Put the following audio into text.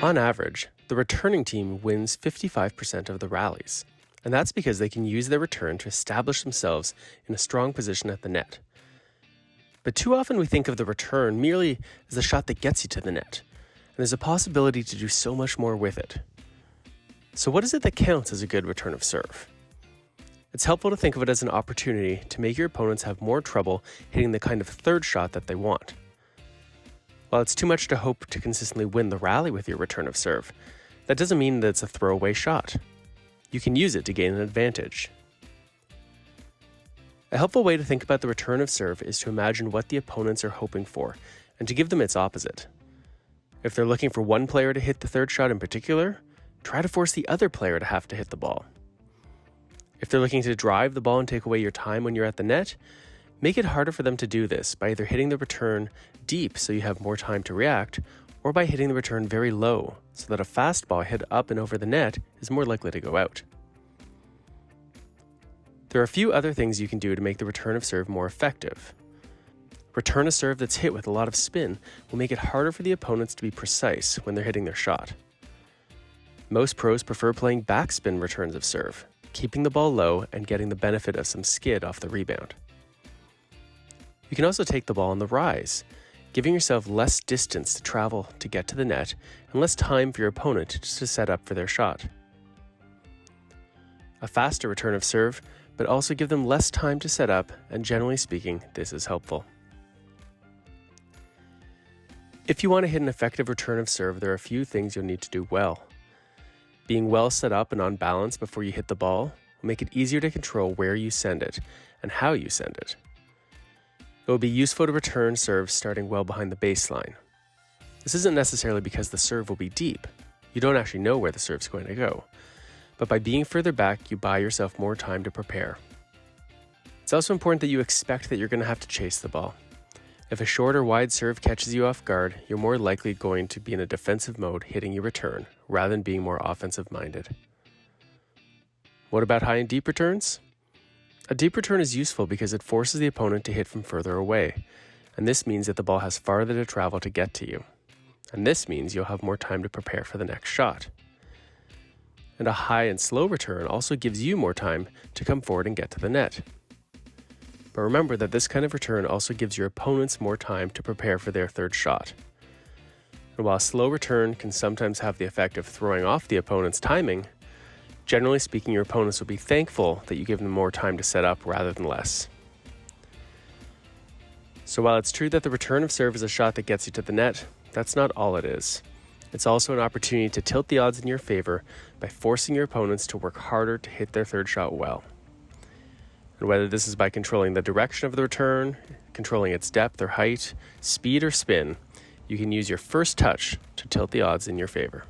On average, the returning team wins 55% of the rallies, and that's because they can use their return to establish themselves in a strong position at the net. But too often we think of the return merely as the shot that gets you to the net, and there's a possibility to do so much more with it. So what is it that counts as a good return of serve? It's helpful to think of it as an opportunity to make your opponents have more trouble hitting the kind of third shot that they want. While it's too much to hope to consistently win the rally with your return of serve, that doesn't mean that it's a throwaway shot. You can use it to gain an advantage. A helpful way to think about the return of serve is to imagine what the opponents are hoping for and to give them its opposite. If they're looking for one player to hit the third shot in particular, try to force the other player to have to hit the ball. If they're looking to drive the ball and take away your time when you're at the net, make it harder for them to do this by either hitting the return deep so you have more time to react, or by hitting the return very low so that a fast ball hit up and over the net is more likely to go out. There are a few other things you can do to make the return of serve more effective. Return a serve that's hit with a lot of spin will make it harder for the opponents to be precise when they're hitting their shot. Most pros prefer playing backspin returns of serve, keeping the ball low and getting the benefit of some skid off the rebound. You can also take the ball on the rise, giving yourself less distance to travel to get to the net and less time for your opponent to set up for their shot. A faster return of serve, but also give them less time to set up, and generally speaking, this is helpful. If you want to hit an effective return of serve, there are a few things you'll need to do well. Being well set up and on balance before you hit the ball will make it easier to control where you send it and how you send it. It will be useful to return serves starting well behind the baseline. This isn't necessarily because the serve will be deep. You don't actually know where the serve's going to go. But by being further back, you buy yourself more time to prepare. It's also important that you expect that you're going to have to chase the ball. If a short or wide serve catches you off guard, you're more likely going to be in a defensive mode hitting your return, rather than being more offensive-minded. What about high and deep returns? A deep return is useful because it forces the opponent to hit from further away, and this means that the ball has farther to travel to get to you. And this means you'll have more time to prepare for the next shot. And a high and slow return also gives you more time to come forward and get to the net. But remember that this kind of return also gives your opponents more time to prepare for their third shot. And while a slow return can sometimes have the effect of throwing off the opponent's timing, generally speaking, your opponents will be thankful that you give them more time to set up rather than less. So while it's true that the return of serve is a shot that gets you to the net, that's not all it is. It's also an opportunity to tilt the odds in your favor by forcing your opponents to work harder to hit their third shot well. And whether this is by controlling the direction of the return, controlling its depth or height, speed or spin, you can use your first touch to tilt the odds in your favor.